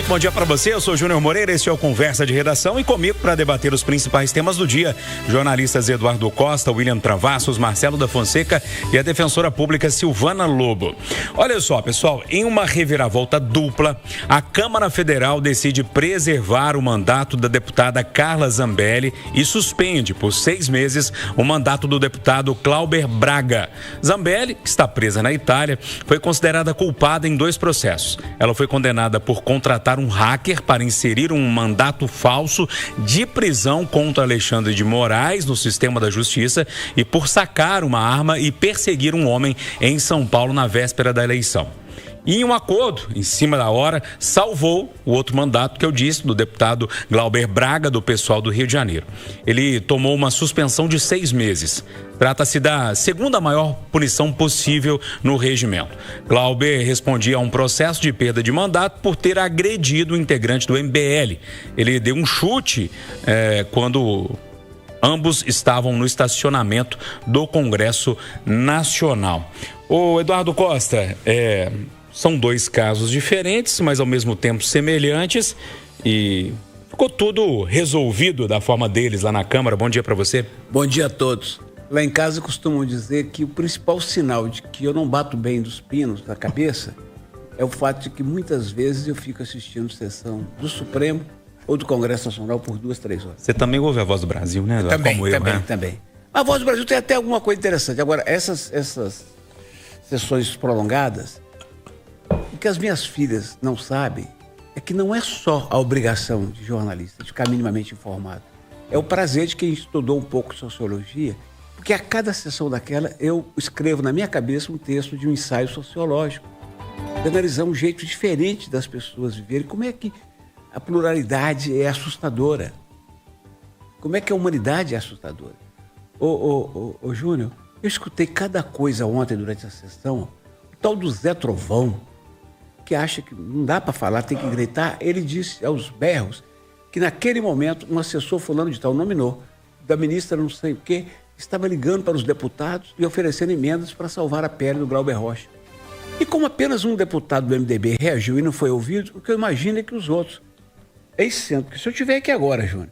Bom dia para você, eu sou Júnior Moreira, este é o Conversa de Redação e comigo para debater os principais temas do dia, jornalistas Eduardo Costa, William Travassos, Marcelo da Fonseca e a defensora pública Silvana Lobo. Olha só, pessoal, em uma reviravolta dupla, a Câmara Federal decide preservar o mandato da deputada Carla Zambelli e suspende por 6 meses o mandato do deputado Clauber Braga. Zambelli, que está presa na Itália, foi considerada culpada em 2 processos. Ela foi condenada por contratar um hacker para inserir um mandato falso de prisão contra Alexandre de Moraes no sistema da justiça e por sacar uma arma e perseguir um homem em São Paulo na véspera da eleição. E em um acordo, em cima da hora, salvou o outro mandato que eu disse, do deputado Clauber Braga, do PSOL do Rio de Janeiro. Ele tomou uma suspensão de 6 meses. Trata-se da segunda maior punição possível no regimento. Clauber respondia a um processo de perda de mandato por ter agredido o integrante do MBL. Ele deu um chute quando ambos estavam no estacionamento do Congresso Nacional. Ô Eduardo Costa, são 2 casos diferentes, mas ao mesmo tempo semelhantes e ficou tudo resolvido da forma deles lá na Câmara. Bom dia para você. Bom dia a todos. Lá em casa costumam dizer que o principal sinal de que eu não bato bem dos pinos da cabeça é o fato de que muitas vezes eu fico assistindo sessão do Supremo ou do Congresso Nacional por 2, 3 horas. Você também ouve a Voz do Brasil, né, Eduardo? Também. A Voz do Brasil tem até alguma coisa interessante. Agora, essas sessões prolongadas, o que as minhas filhas não sabem é que não é só a obrigação de jornalista de ficar minimamente informado. É o prazer de quem estudou um pouco sociologia, porque a cada sessão daquela eu escrevo na minha cabeça um texto de um ensaio sociológico, de analisar um jeito diferente das pessoas viverem, como é que a pluralidade é assustadora, como é que a humanidade é assustadora. Ô Júnior, eu escutei cada coisa ontem durante a sessão, o tal do Zé Trovão, que acha que não dá para falar, tem que gritar. Ele disse aos berros que naquele momento um assessor fulano de tal nominou, da ministra não sei o quê, estava ligando para os deputados e oferecendo emendas para salvar a pele do Glauber Rocha. E como apenas um deputado do MDB reagiu e não foi ouvido, o que eu imagino é que os outros... É isso, porque se eu estiver aqui agora, Júnior,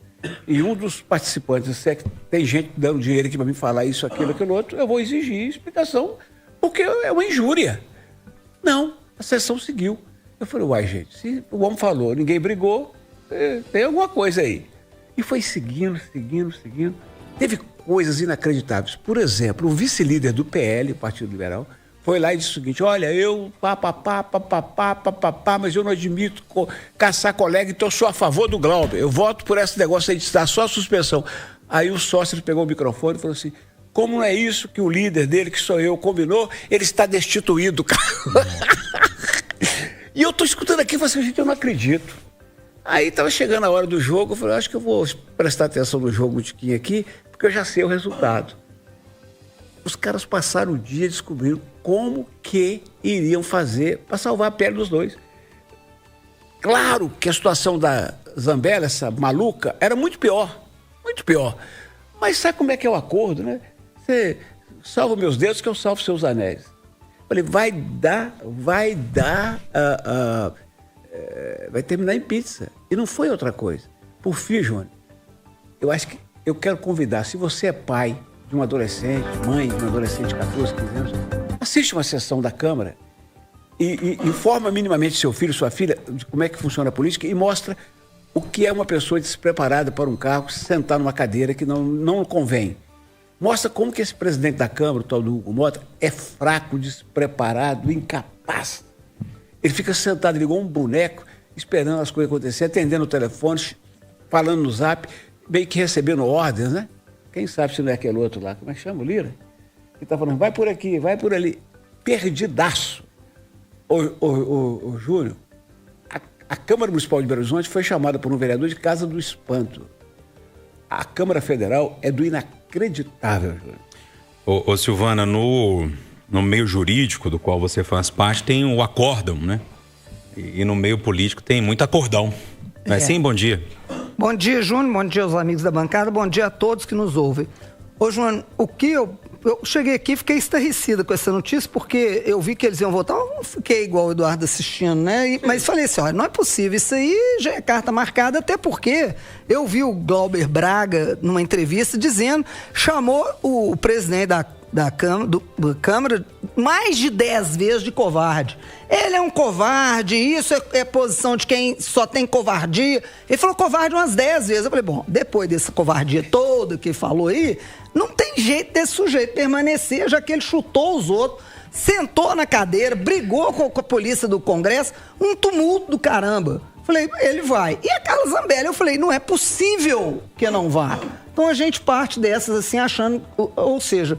e um dos participantes disser que tem gente dando dinheiro aqui para me falar isso, aquilo outro, eu vou exigir explicação, porque é uma injúria. Não, a sessão seguiu. Eu falei, uai, gente, se o homem falou, ninguém brigou, tem alguma coisa aí. E foi seguindo. Teve coisas inacreditáveis. Por exemplo, o vice-líder do PL, Partido Liberal, foi lá e disse o seguinte: olha, eu mas eu não admito caçar colega, então eu sou a favor do Glauber. Eu voto por esse negócio aí de dar só a suspensão. Aí o sócio pegou o microfone e falou assim: como não é isso que o líder dele, que sou eu, combinou, ele está destituído, cara. E eu tô escutando aqui e falei assim, gente, eu não acredito. Aí estava chegando a hora do jogo, eu falei, acho que eu vou prestar atenção no jogo um tiquinho aqui, porque eu já sei o resultado. Os caras passaram o dia descobrindo como que iriam fazer para salvar a pele dos dois. Claro que a situação da Zambelli, essa maluca, era muito pior. Mas sabe como é que é o acordo, né? Você salva meus dedos que eu salvo seus anéis. Falei, vai terminar em pizza. E não foi outra coisa. Por fim, Júnior, eu acho que eu quero convidar, se você é pai de um adolescente, mãe de um adolescente de 14, 15 anos, assiste uma sessão da Câmara e informa minimamente seu filho, sua filha, de como é que funciona a política e mostra o que é uma pessoa despreparada para um cargo, se sentar numa cadeira que não convém. Mostra como que esse presidente da Câmara, o tal do Hugo Mota, é fraco, despreparado, incapaz. Ele fica sentado igual um boneco, esperando as coisas acontecerem, atendendo o telefone, falando no zap, meio que recebendo ordens, né? Quem sabe se não é aquele outro lá, como é que chama, o Lira? Que tá falando, vai por aqui, vai por ali. Perdidaço. Ô Júnior, a Câmara Municipal de Belo Horizonte foi chamada por um vereador de Casa do Espanto. A Câmara Federal é do inacreditável, Júnior. Ô Silvana, no meio jurídico do qual você faz parte tem o acórdão, né? E no meio político tem muito acordão. Mas sim, bom dia. Bom dia, Júnior. Bom dia aos amigos da bancada. Bom dia a todos que nos ouvem. Ô, João, o que eu cheguei aqui e fiquei estarrecida com essa notícia, porque eu vi que eles iam votar, eu não fiquei igual o Eduardo assistindo, né? Mas falei assim, olha, não é possível, isso aí já é carta marcada, até porque eu vi o Glauber Braga numa entrevista dizendo, chamou o presidente da Câmara mais de 10 vezes de covarde. Ele é um covarde, isso é posição de quem só tem covardia. Ele falou covarde umas 10 vezes. Eu falei, bom, depois dessa covardia toda que ele falou aí, não tem jeito desse sujeito permanecer, já que ele chutou os outros, sentou na cadeira, brigou com a polícia do Congresso, um tumulto do caramba. Falei, ele vai. E a Carla Zambelli, eu falei, não é possível que não vá. Então a gente parte dessas assim, achando, ou seja,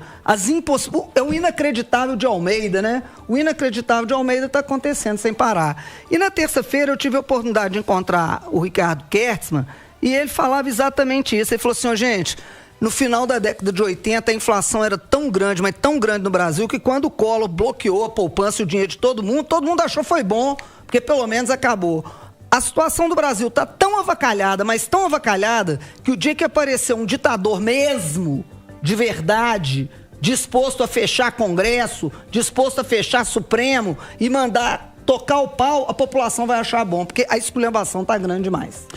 é o inacreditável de Almeida, né? O inacreditável de Almeida está acontecendo sem parar. E na terça-feira eu tive a oportunidade de encontrar o Ricardo Kertzmann e ele falava exatamente isso. Ele falou assim, gente, no final da década de 80 a inflação era tão grande, mas tão grande no Brasil, que quando o Collor bloqueou a poupança e o dinheiro de todo mundo achou que foi bom, porque pelo menos acabou. A situação do Brasil está tão avacalhada, mas tão avacalhada, que o dia que aparecer um ditador mesmo, de verdade, disposto a fechar Congresso, disposto a fechar Supremo e mandar tocar o pau, a população vai achar bom, porque a esculhambação está grande demais.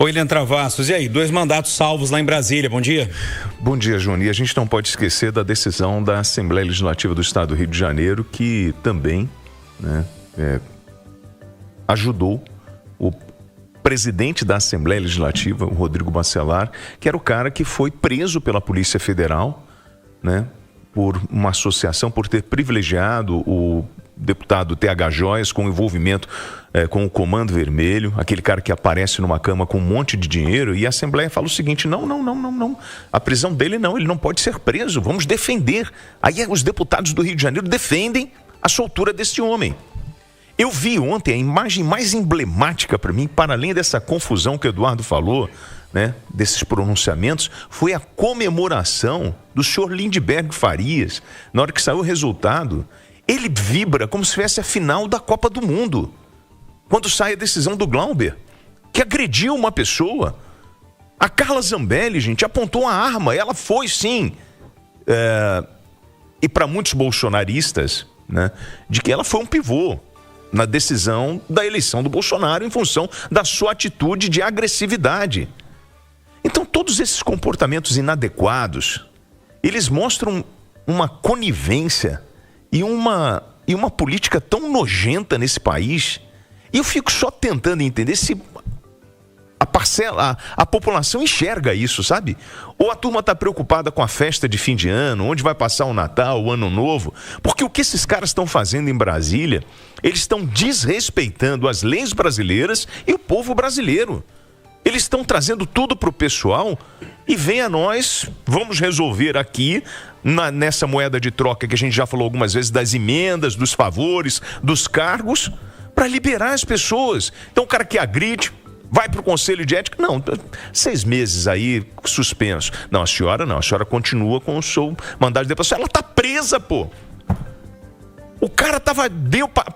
William Travassos, e aí? 2 mandatos salvos lá em Brasília, bom dia. Bom dia, João. E a gente não pode esquecer da decisão da Assembleia Legislativa do Estado do Rio de Janeiro, que também, né, ajudou o presidente da Assembleia Legislativa, o Rodrigo Bacelar, que era o cara que foi preso pela Polícia Federal, né, por uma associação, por ter privilegiado o deputado TH Joias com envolvimento com o Comando Vermelho, aquele cara que aparece numa cama com um monte de dinheiro, e a Assembleia fala o seguinte, não, a prisão dele não, ele não pode ser preso, vamos defender. Aí os deputados do Rio de Janeiro defendem a soltura desse homem. Eu vi ontem a imagem mais emblemática para mim, para além dessa confusão que o Eduardo falou, né, desses pronunciamentos, foi a comemoração do senhor Lindbergh Farias. Na hora que saiu o resultado, ele vibra como se fosse a final da Copa do Mundo. Quando sai a decisão do Glauber, que agrediu uma pessoa. A Carla Zambelli, gente, apontou uma arma, ela foi sim. E para muitos bolsonaristas, né, de que ela foi um pivô na decisão da eleição do Bolsonaro em função da sua atitude de agressividade. Então, todos esses comportamentos inadequados, eles mostram uma conivência e uma política tão nojenta nesse país. E eu fico só tentando entender se a população enxerga isso, sabe? Ou a turma está preocupada com a festa de fim de ano, onde vai passar o Natal, o Ano Novo, porque o que esses caras estão fazendo em Brasília, eles estão desrespeitando as leis brasileiras e o povo brasileiro. Eles estão trazendo tudo para o pessoal e vem a nós, vamos resolver aqui, nessa moeda de troca que a gente já falou algumas vezes, das emendas, dos favores, dos cargos, para liberar as pessoas. Então o cara que agride, vai para o Conselho de Ética? Não, 6 meses aí suspenso. Não, a senhora continua com o seu mandado de deposição. Ela está presa, pô. O cara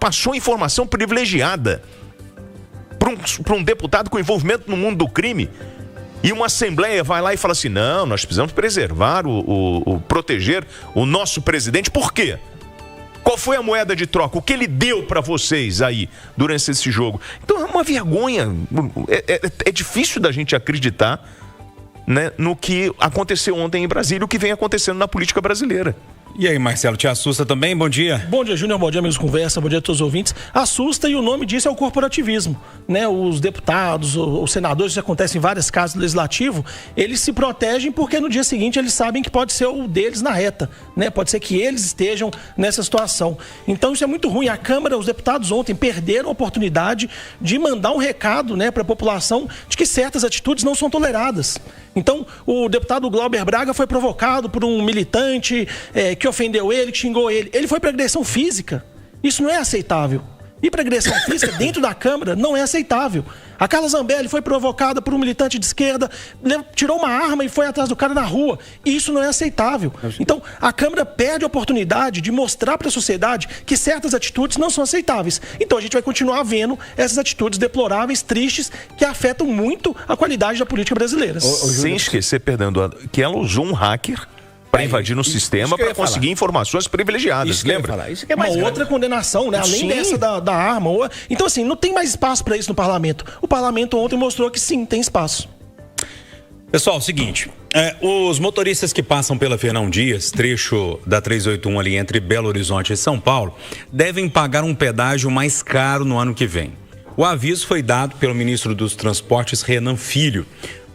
passou informação privilegiada para um deputado com envolvimento no mundo do crime. E uma Assembleia vai lá e fala assim, não, nós precisamos preservar, proteger o nosso presidente. Por quê? Qual foi a moeda de troca? O que ele deu para vocês aí durante esse jogo? Então é uma vergonha. É difícil da gente acreditar, né, no que aconteceu ontem em Brasília, o que vem acontecendo na política brasileira. E aí, Marcelo, te assusta também? Bom dia. Bom dia, Júnior. Bom dia, amigos Conversa. Bom dia a todos os ouvintes. Assusta, e o nome disso é o corporativismo, né? Os deputados, os senadores, isso acontece em vários casos legislativos, eles se protegem porque no dia seguinte eles sabem que pode ser o deles na reta, né? Pode ser que eles estejam nessa situação. Então isso é muito ruim. A Câmara, os deputados ontem perderam a oportunidade de mandar um recado, né, para a população de que certas atitudes não são toleradas. Então, o deputado Glauber Braga foi provocado por um militante que ofendeu ele, que xingou ele. Ele foi para agressão física. Isso não é aceitável. Ir para agressão física dentro da Câmara não é aceitável. A Carla Zambelli foi provocada por um militante de esquerda, tirou uma arma e foi atrás do cara na rua. Isso não é aceitável. Então, a Câmara perde a oportunidade de mostrar para a sociedade que certas atitudes não são aceitáveis. Então, a gente vai continuar vendo essas atitudes deploráveis, tristes, que afetam muito a qualidade da política brasileira. Sem esquecer, que ela usou um hacker para invadir no sistema, para conseguir informações privilegiadas, lembra? Isso que é mais outra condenação, né? Além dessa da arma. Então, assim, não tem mais espaço para isso no parlamento. O parlamento ontem mostrou que sim, tem espaço. Pessoal, seguinte, os motoristas que passam pela Fernão Dias, trecho da 381 ali entre Belo Horizonte e São Paulo, devem pagar um pedágio mais caro no ano que vem. O aviso foi dado pelo ministro dos Transportes, Renan Filho.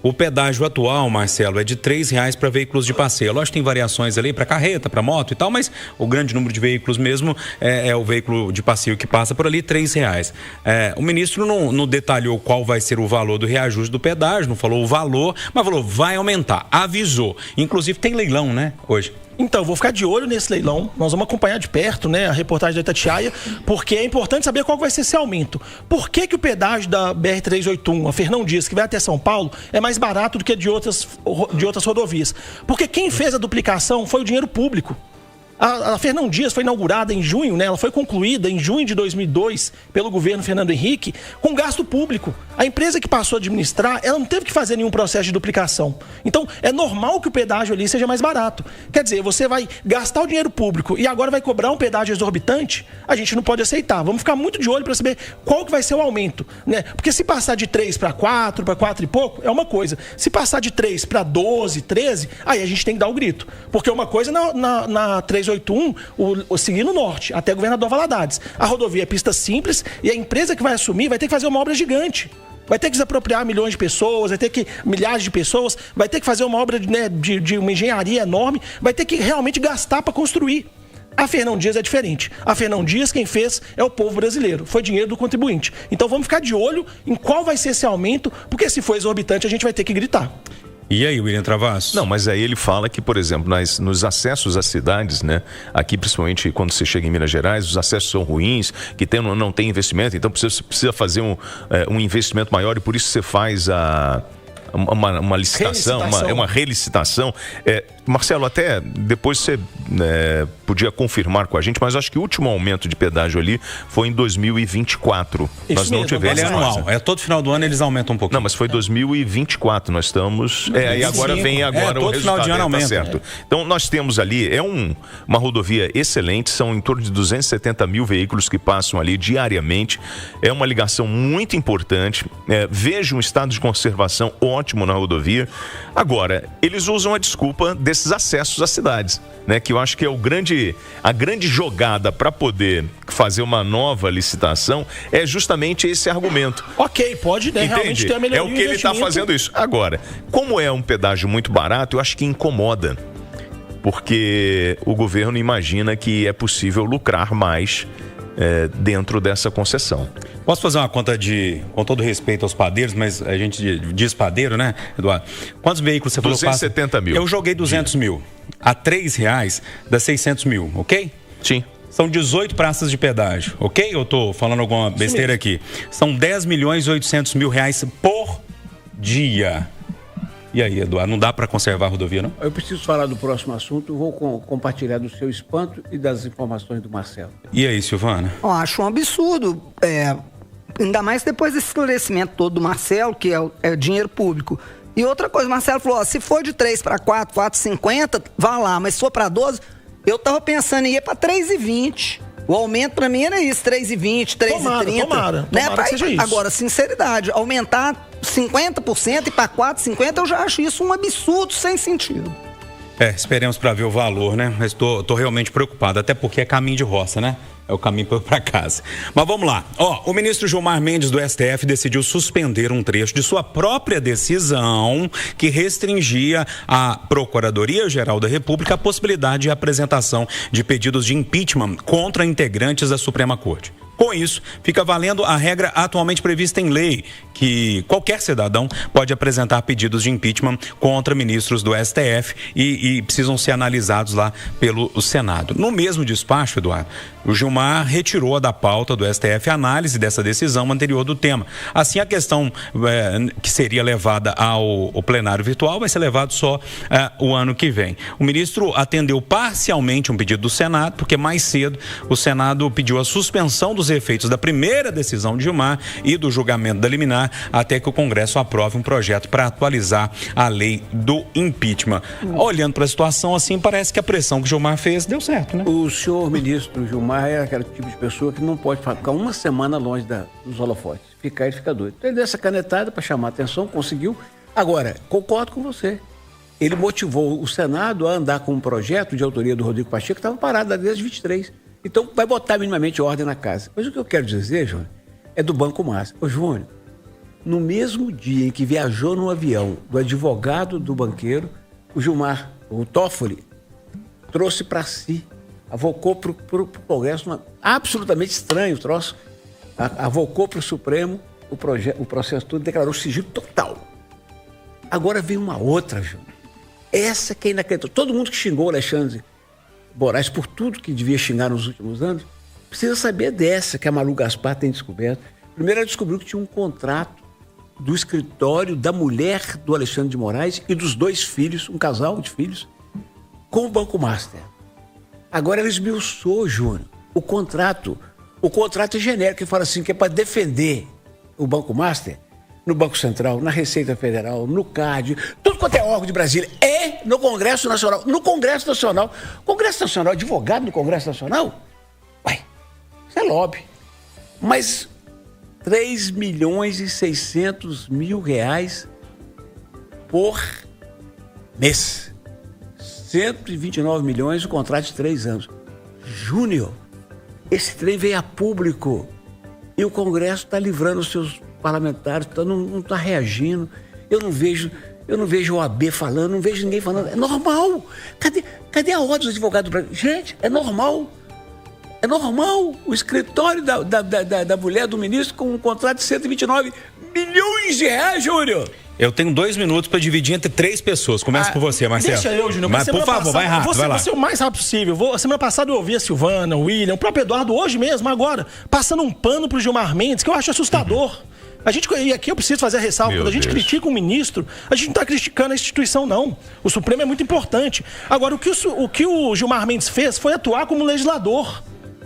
O pedágio atual, Marcelo, é de R$3 para veículos de passeio. Lógico que tem variações ali para carreta, para moto e tal, mas o grande número de veículos mesmo é o veículo de passeio que passa por ali, R$3. O ministro não detalhou qual vai ser o valor do reajuste do pedágio, não falou o valor, mas falou, vai aumentar, avisou. Inclusive tem leilão, né, hoje. Então, vou ficar de olho nesse leilão. Nós vamos acompanhar de perto, né, a reportagem da Itatiaia, porque é importante saber qual vai ser esse aumento. Por que o pedágio da BR-381, a Fernão Dias, que vai até São Paulo, é mais barato do que de outras rodovias? Porque quem fez a duplicação foi o dinheiro público. A Fernão Dias foi inaugurada em junho, né? Ela foi concluída em junho de 2002 pelo governo Fernando Henrique com gasto público. A empresa que passou a administrar, ela não teve que fazer nenhum processo de duplicação. Então, é normal que o pedágio ali seja mais barato. Quer dizer, você vai gastar o dinheiro público e agora vai cobrar um pedágio exorbitante, a gente não pode aceitar. Vamos ficar muito de olho para saber qual que vai ser o aumento, né? Porque se passar de 3 para 4 e pouco, é uma coisa. Se passar de 3 para 12, 13, aí a gente tem que dar o grito. Porque uma coisa na 381, o seguindo norte, até Governador Valadares. A rodovia é pista simples e a empresa que vai assumir vai ter que fazer uma obra gigante. Vai ter que desapropriar milhões de pessoas, vai ter que milhares de pessoas, vai ter que fazer uma obra de uma engenharia enorme, vai ter que realmente gastar para construir. A Fernão Dias é diferente. A Fernão Dias, quem fez é o povo brasileiro. Foi dinheiro do contribuinte. Então vamos ficar de olho em qual vai ser esse aumento, porque se for exorbitante a gente vai ter que gritar. E aí, William Travassos? Não, mas aí ele fala que, por exemplo, nos acessos às cidades, né? Aqui, principalmente quando você chega em Minas Gerais, os acessos são ruins, que não tem investimento, então você precisa fazer um investimento maior e por isso você faz uma licitação, uma relicitação. Marcelo, até depois você podia confirmar com a gente, mas acho que o último aumento de pedágio ali foi em 2024. Isso nós não mesmo, tivemos. Ele é anual, todo final do ano eles aumentam um pouquinho. Não, mas foi 2024, nós estamos... e agora vem o todo resultado, final de ano aumenta. Tá certo. Então nós temos ali, uma rodovia excelente, são em torno de 270 mil veículos que passam ali diariamente, é uma ligação muito importante, vejo um estado de conservação ótimo na rodovia. Agora, eles usam a desculpa desses acessos às cidades, né? Que eu acho que é a grande jogada para poder fazer uma nova licitação é justamente esse argumento. Ok, pode, né? Realmente ter a melhoria. É o que ele está fazendo isso. Agora, como é um pedágio muito barato, eu acho que incomoda, porque o governo imagina que é possível lucrar mais dentro dessa concessão. Posso fazer uma conta com todo respeito aos padeiros, mas a gente diz padeiro, né, Eduardo? Quantos veículos você falou? 270 mil. Eu joguei 200 mil. A R$3 dá 600 mil, ok? Sim. São 18 praças de pedágio, ok? Eu tô falando alguma besteira aqui. São 10.800.000 reais por dia. E aí, Eduardo, não dá para conservar a rodovia, não? Eu preciso falar do próximo assunto, vou compartilhar do seu espanto e das informações do Marcelo. E aí, Silvana? Eu acho um absurdo, ainda mais depois desse esclarecimento todo do Marcelo, que é dinheiro público. E outra coisa, o Marcelo falou, se for de 3 para 4, 4,50, vá lá, mas se for para 12, eu tava pensando em ir para 3,20. O aumento para mim era isso, 3,20, 3,30. Tomara que seja isso. Agora, sinceridade, aumentar 50% e para 4,50 eu já acho isso um absurdo sem sentido. Esperemos para ver o valor, né? Mas tô realmente preocupado, até porque é caminho de roça, né? É o caminho para casa. Mas vamos lá. O ministro Gilmar Mendes do STF decidiu suspender um trecho de sua própria decisão que restringia à Procuradoria-Geral da República a possibilidade de apresentação de pedidos de impeachment contra integrantes da Suprema Corte. Com isso, fica valendo a regra atualmente prevista em lei, que qualquer cidadão pode apresentar pedidos de impeachment contra ministros do STF e precisam ser analisados lá pelo Senado. No mesmo despacho, Eduardo, o Gilmar retirou da pauta do STF a análise dessa decisão anterior do tema. Assim, a questão que seria levada ao plenário virtual vai ser levado só o ano que vem. O ministro atendeu parcialmente um pedido do Senado, porque mais cedo o Senado pediu a suspensão dos os efeitos da primeira decisão de Gilmar e do julgamento da liminar até que o Congresso aprove um projeto para atualizar a lei do impeachment. Olhando para a situação assim, parece que a pressão que Gilmar fez deu certo, né? O senhor ministro Gilmar é aquele tipo de pessoa que não pode ficar uma semana longe dos holofotes. Ele fica doido. Ele deu essa canetada para chamar a atenção, conseguiu. Agora, concordo com você. Ele motivou o Senado a andar com um projeto de autoria do Rodrigo Pacheco que estava parado desde 23. Então, vai botar minimamente ordem na casa. Mas o que eu quero dizer, Júnior, é do Banco Master. Ô, Júnior, no mesmo dia em que viajou no avião do advogado do banqueiro, o Gilmar, o Toffoli, trouxe para si, avocou para o Congresso, absolutamente estranho o troço, avocou para o Supremo o processo todo, declarou sigilo total. Agora vem uma outra, Júnior. Essa que é inacreditável. Todo mundo que xingou o Alexandre Moraes por tudo que devia xingar nos últimos anos, precisa saber dessa que a Malu Gaspar tem descoberto. Primeiro, ela descobriu que tinha um contrato do escritório da mulher do Alexandre de Moraes e dos 2 filhos, um casal de filhos, com o Banco Master. Agora ela esmiuçou, Júnior, o contrato. O contrato é genérico, que fala assim, que é para defender o Banco Master no Banco Central, na Receita Federal, no CAD, tudo quanto é órgão de Brasília, e no Congresso Nacional. No Congresso Nacional. Congresso Nacional, advogado no Congresso Nacional? Ué, isso é lobby. Mas 3.600.000 reais por mês. 129 milhões, o contrato de 3 anos. Júnior, esse trem veio a público e o Congresso está livrando os seus parlamentares, não está reagindo. Eu não vejo o AB falando, não vejo ninguém falando. É normal. Cadê a ordem dos advogados do Brasil? Gente, é normal. É normal. O escritório da mulher do ministro com um contrato de 129 milhões de reais, Júnior. Eu tenho 2 minutos para dividir entre 3 pessoas. Começa por você, Marcelo. Deixa eu, Júnior. Mas, por favor, vai rápido, vai lá. Vou ser o mais rápido possível. Semana passada eu ouvi a Silvana, o William, o próprio Eduardo, hoje mesmo, agora, passando um pano pro Gilmar Mendes, que eu acho assustador. E aqui eu preciso fazer a ressalva, quando a gente critica um ministro, a gente não está criticando a instituição, não. O Supremo é muito importante. Agora, o que o Gilmar Mendes fez foi atuar como legislador.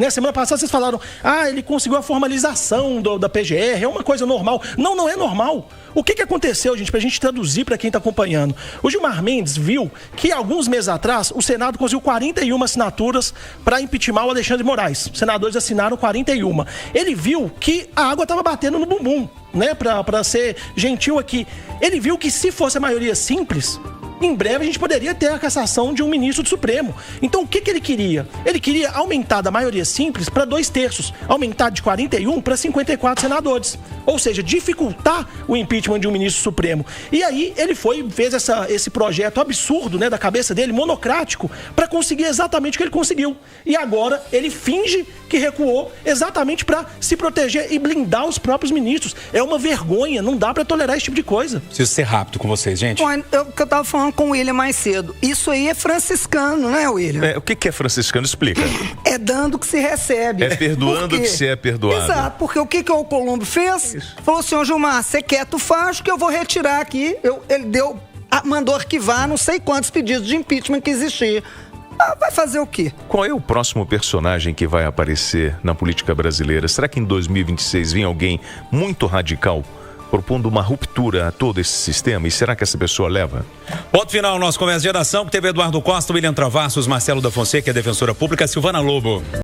Semana passada vocês falaram, ele conseguiu a formalização da PGR, é uma coisa normal. Não é normal. O que aconteceu, gente, pra gente traduzir para quem está acompanhando? O Gilmar Mendes viu que alguns meses atrás o Senado conseguiu 41 assinaturas para impeachment o Alexandre de Moraes. Os senadores assinaram 41. Ele viu que a água estava batendo no bumbum, para ser gentil aqui. Ele viu que se fosse a maioria simples, em breve a gente poderia ter a cassação de um ministro do Supremo. Então o que ele queria? Ele queria aumentar da maioria simples para 2/3, aumentar de 41 para 54 senadores. Ou seja, dificultar o impeachment de um ministro do Supremo. E aí ele fez esse projeto absurdo, da cabeça dele, monocrático, para conseguir exatamente o que ele conseguiu. E agora ele finge que recuou exatamente para se proteger e blindar os próprios ministros. É uma vergonha, não dá para tolerar esse tipo de coisa. Preciso ser rápido com vocês, gente. O que eu tava falando com o William mais cedo. Isso aí é franciscano, né, William? O que é franciscano? Explica. É dando que se recebe. É perdoando que se é perdoado. Exato, porque o que o Colombo fez? Isso. Falou assim, ô Gilmar, você quer, tu faz, que eu vou retirar aqui. Ele mandou arquivar não sei quantos pedidos de impeachment que existia. Vai fazer o quê? Qual é o próximo personagem que vai aparecer na política brasileira? Será que em 2026 vem alguém muito radical propondo uma ruptura a todo esse sistema? E será que essa pessoa leva? Ponto final, nosso Conversa de Redação, que teve Eduardo Costa, William Travassos, Marcelo da Fonseca, que é defensora pública, Silvana Lobo.